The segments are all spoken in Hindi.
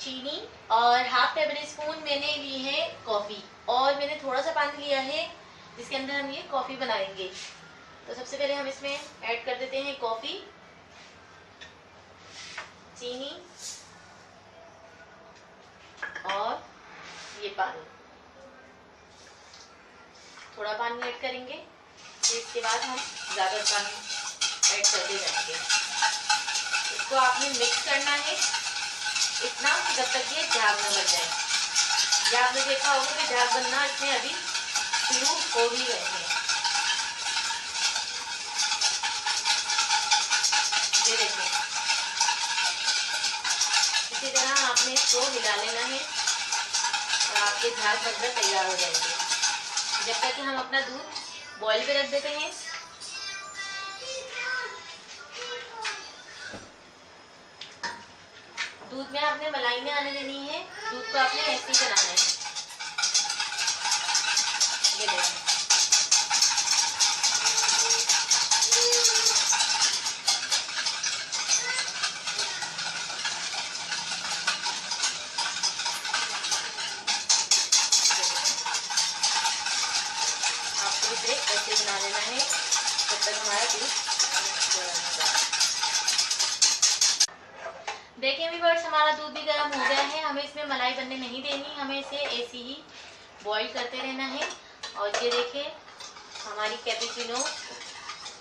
चीनी और हाफ टेबल स्पून मैंने ली है कॉफ़ी, और मैंने थोड़ा सा पानी लिया है जिसके अंदर हम ये कॉफ़ी बनाएंगे। तो सबसे पहले हम इसमें ऐड कर देते हैं कॉफ़ी, चीनी और ये पानी। थोड़ा पानी ऐड करेंगे, तो इसके बाद हम ज़्यादा पानी ऐड करते जाएंगे। इसको आपने मिक्स करना है इतना कि जब तक ये झाग न बन जाए। या आपने देखा होगा कि झाग बनना इसमें अभी शुरू हो भी गए हैं। ये देखें, इसी तरह आपने इसको हिला लेना है और आपके झाग बनकर तैयार हो जाएंगे। जब तक कि हम अपना दूध बॉईल पे रख देते हैं। दूध में आपने मलाई में आने देनी है, दूध को आपने ऐसे ही बनाना है। ये देखें, आपको इसे ऐसे बना लेना है जब तक हमारा दूध। देखिए व्यूअर्स, हमारा दूध भी गर्म हो गया है। हमें इसमें मलाई बनने नहीं देनी, हमें इसे ऐसे ही बॉईल करते रहना है। और ये देखिए, हमारी कैपेचिनो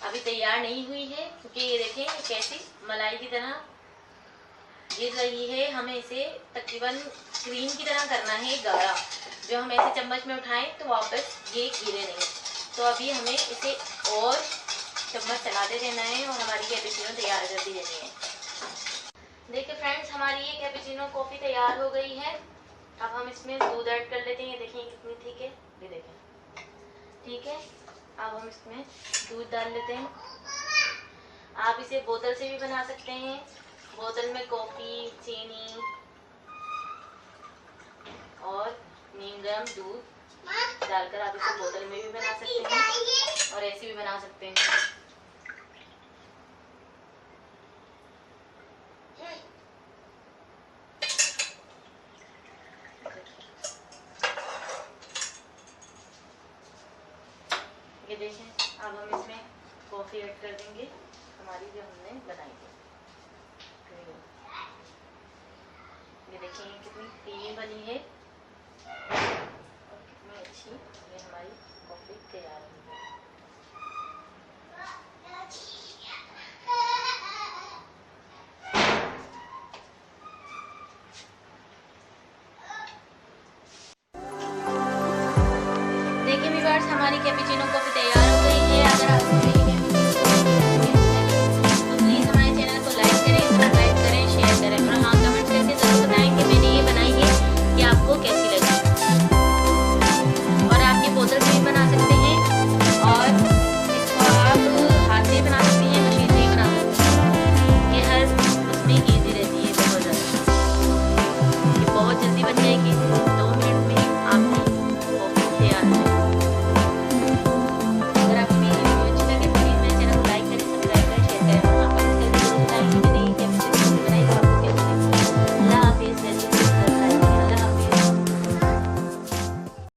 अभी तैयार नहीं हुई है, क्योंकि ये देखें कैसी मलाई की तरह गिर रही है। हमें इसे तकरीबन क्रीम की तरह करना है गाढ़ा। जो हम ऐसे चम्मच में उठाएं तो वापस ये गिरे नहीं। तो अभी हमें इसे और चम्मच चलाते रहना है और हमारी कैपेचिनो तैयार करती रहनी है। देखिए फ्रेंड्स, हमारी ये कैपेचिनो कॉफ़ी तैयार हो गई है। अब हम इसमें दूध ऐड कर लेते हैं। ये देखिए कितनी थिक है, ये देखें ठीक है। अब हम इसमें दूध डाल लेते हैं। आप इसे बोतल से भी बना सकते हैं। बोतल में कॉफ़ी, चीनी और नीम गर्म दूध डालकर आप इसे बोतल में भी बना सकते हैं और ऐसे भी बना सकते हैं। ये देखें, अब हम इसमें कॉफ़ी ऐड कर देंगे हमारी जो हमने बनाई है। ये देखिए कितनी क्रीमी बनी है और कितनी अच्छी ये हमारी कॉफ़ी तैयार हुई है। देखिए व्यूअर्स, हमारी कैपेचिनो कॉफ़ी तैयार हो गई है। अगर आप